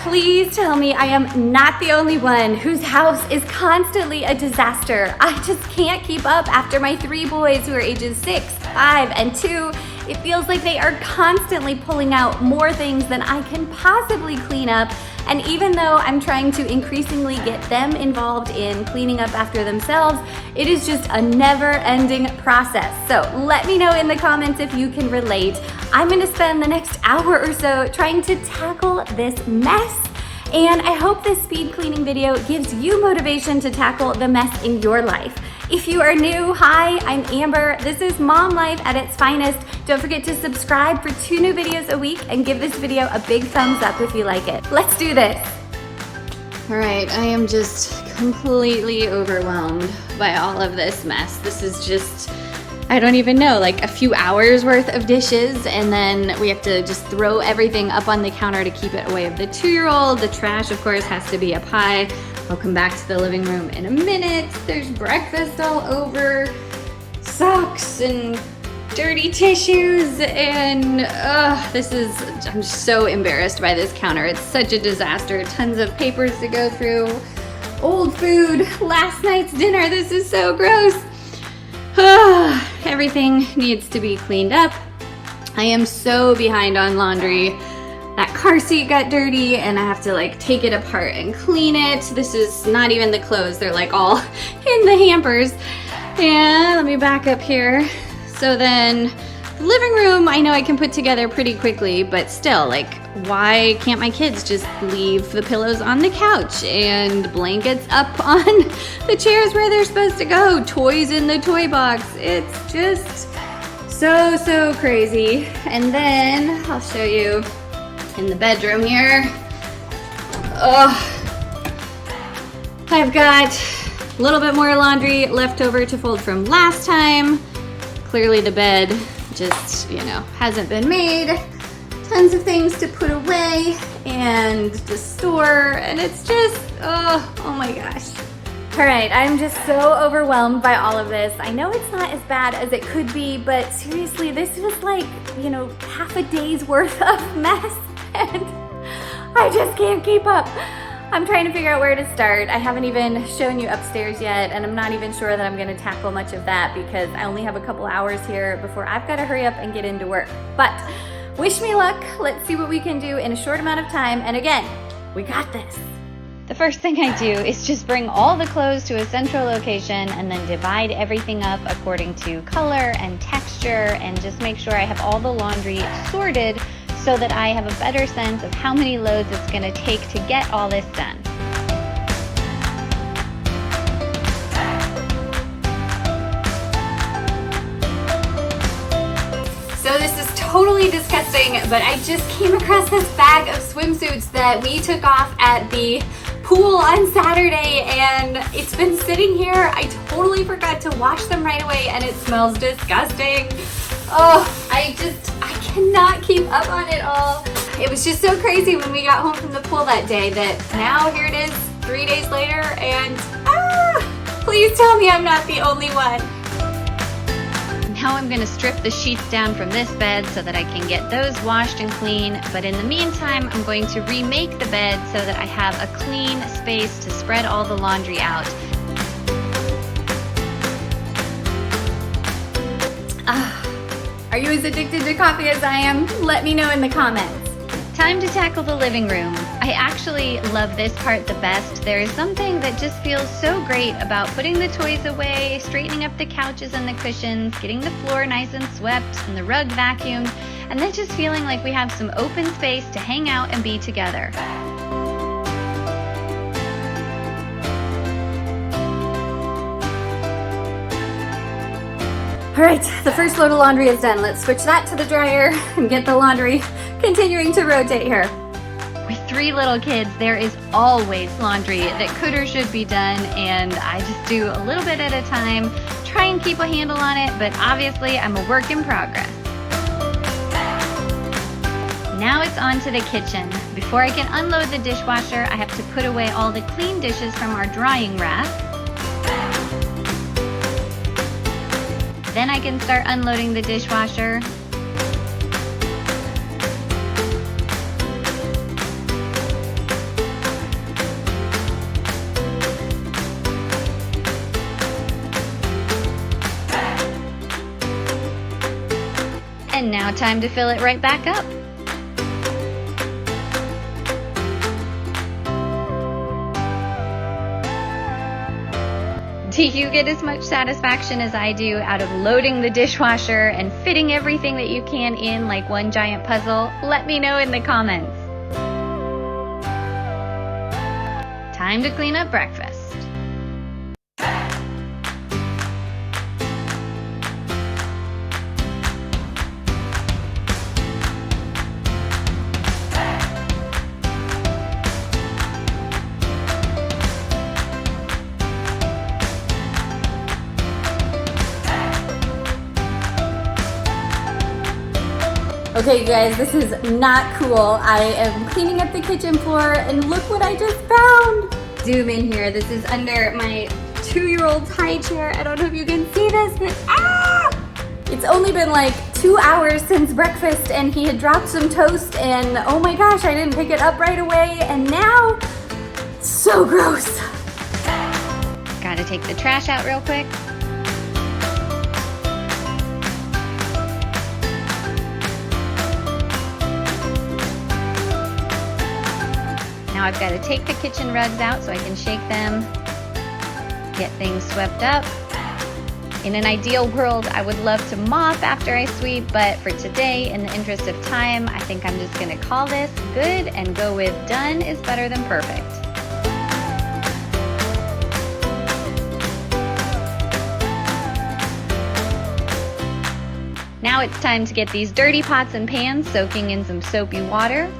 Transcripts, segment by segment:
Please tell me I am not the only one whose house is constantly a disaster. I just can't keep up after my 3 boys who are ages 6, 5, and 2. It feels like they are constantly pulling out more things than I can possibly clean up. And even though I'm trying to increasingly get them involved in cleaning up after themselves, it is just a never-ending process. So let me know in the comments if you can relate. I'm gonna spend the next hour or so trying to tackle this mess. And I hope this speed cleaning video gives you motivation to tackle the mess in your life. If you are new, hi, I'm Amber. This is Mom Life at its finest. Don't forget to subscribe for 2 new videos a week and give this video a big thumbs up if you like it. Let's do this. All right, I am just completely overwhelmed by all of this mess. This is just, I don't even know, like a few hours worth of dishes, and then we have to just throw everything up on the counter to keep it away of the 2-year-old. The trash, of course, has to be up high. I'll come back to the living room in a minute. There's breakfast all over, socks and dirty tissues, and I'm so embarrassed by this counter. It's such a disaster. Tons of papers to go through, old food, last night's dinner. This is so gross. Everything needs to be cleaned up. I am so behind on laundry. That car seat got dirty and I have to like take it apart and clean it. This is not even the clothes. They're like all in the hampers. And let me back up here. So then the living room, I know I can put together pretty quickly, but still, like, why can't my kids just leave the pillows on the couch and blankets up on the chairs where they're supposed to go? Toys in the toy box. It's just so crazy. And then I'll show you in the bedroom here. I've got a little bit more laundry left over to fold from last time. Clearly the bed just, hasn't been made. Tons of things to put away and to store, and it's just, oh my gosh. All right, I'm just so overwhelmed by all of this. I know it's not as bad as it could be, but seriously, this is like, half a day's worth of mess, and I just can't keep up. I'm trying to figure out where to start. I haven't even shown you upstairs yet, and I'm not even sure that I'm gonna tackle much of that because I only have a couple hours here before I've gotta hurry up and get into work. But wish me luck. Let's see what we can do in a short amount of time. And again, we got this. The first thing I do is just bring all the clothes to a central location and then divide everything up according to color and texture and just make sure I have all the laundry sorted so that I have a better sense of how many loads it's gonna take to get all this done. So this is totally disgusting, but I just came across this bag of swimsuits that we took off at the pool on Saturday, and it's been sitting here. I totally forgot to wash them right away, and it smells disgusting. I cannot keep up on it all. It was just so crazy when we got home from the pool that day that now here it is 3 days later, and please tell me I'm not the only one. Now I'm gonna strip the sheets down from this bed so that I can get those washed and clean, but in the meantime, I'm going to remake the bed so that I have a clean space to spread all the laundry out. Are you as addicted to coffee as I am? Let me know in the comments. Time to tackle the living room. I actually love this part the best. There is something that just feels so great about putting the toys away, straightening up the couches and the cushions, getting the floor nice and swept and the rug vacuumed, and then just feeling like we have some open space to hang out and be together. All right, the first load of laundry is done. Let's switch that to the dryer and get the laundry continuing to rotate here. With 3 little kids, there is always laundry that could or should be done, and I just do a little bit at a time, try and keep a handle on it, but obviously I'm a work in progress. Now it's on to the kitchen. Before I can unload the dishwasher, I have to put away all the clean dishes from our drying rack. Then I can start unloading the dishwasher. Now time to fill it right back up. Do you get as much satisfaction as I do out of loading the dishwasher and fitting everything that you can in like one giant puzzle? Let me know in the comments. Time to clean up breakfast. Okay, you guys, this is not cool. I am cleaning up the kitchen floor and look what I just found. Zoom in here. This is under my 2-year-old's high chair. I don't know if you can see this, but it's only been like 2 hours since breakfast and he had dropped some toast and oh my gosh, I didn't pick it up right away and now, so gross. Gotta take the trash out real quick. Now I've got to take the kitchen rugs out so I can shake them, get things swept up. In an ideal world, I would love to mop after I sweep, but for today, in the interest of time, I think I'm just gonna call this good and go with done is better than perfect. Now it's time to get these dirty pots and pans soaking in some soapy water.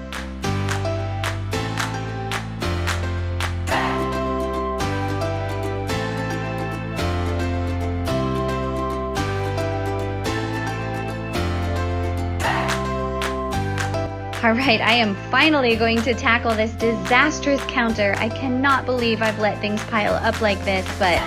All right, I am finally going to tackle this disastrous counter. I cannot believe I've let things pile up like this, but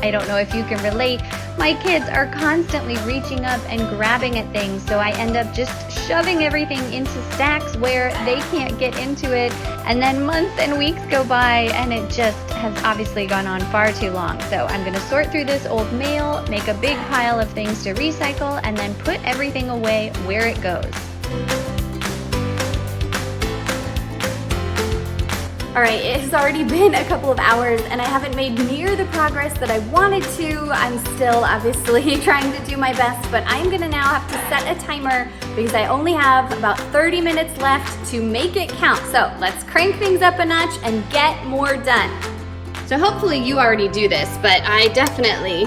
I don't know if you can relate. My kids are constantly reaching up and grabbing at things, so I end up just shoving everything into stacks where they can't get into it, and then months and weeks go by, and it just has obviously gone on far too long. So I'm gonna sort through this old mail, make a big pile of things to recycle, and then put everything away where it goes. All right, it has already been a couple of hours and I haven't made near the progress that I wanted to. I'm still obviously trying to do my best, but I'm gonna now have to set a timer because I only have about 30 minutes left to make it count. So let's crank things up a notch and get more done. So hopefully you already do this, but I definitely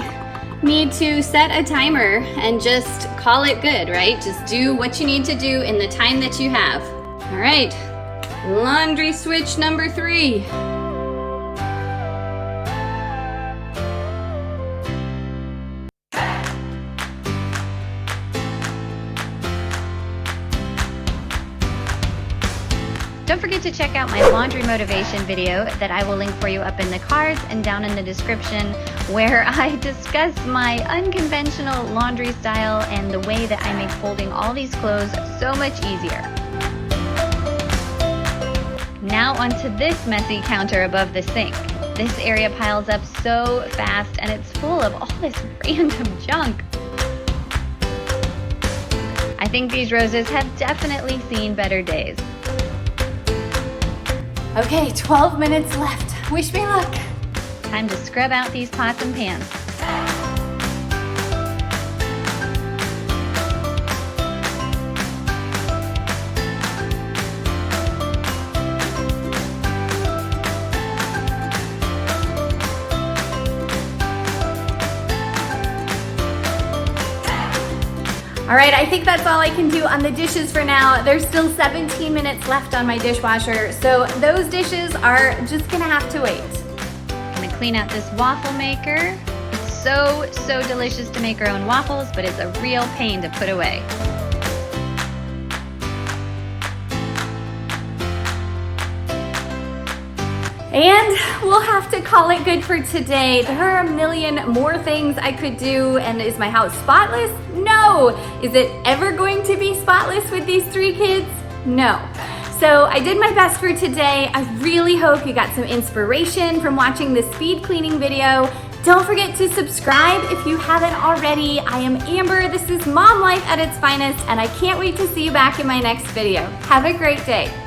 need to set a timer and just call it good, right? Just do what you need to do in the time that you have. All right. Laundry switch number 3. Don't forget to check out my laundry motivation video that I will link for you up in the cards and down in the description, where I discuss my unconventional laundry style and the way that I make folding all these clothes so much easier. Now onto this messy counter above the sink. This area piles up so fast and it's full of all this random junk. I think these roses have definitely seen better days. Okay, 12 minutes left. Wish me luck. Time to scrub out these pots and pans. All right, I think that's all I can do on the dishes for now. There's still 17 minutes left on my dishwasher, so those dishes are just gonna have to wait. I'm gonna clean out this waffle maker. It's so delicious to make our own waffles, but it's a real pain to put away. And we'll have to call it good for today. There are a million more things I could do, and is my house spotless? No. Is it ever going to be spotless with these 3 kids? No. So I did my best for today. I really hope you got some inspiration from watching this speed cleaning video. Don't forget to subscribe if you haven't already. I am Amber, this is Mom Life at its finest, and I can't wait to see you back in my next video. Have a great day.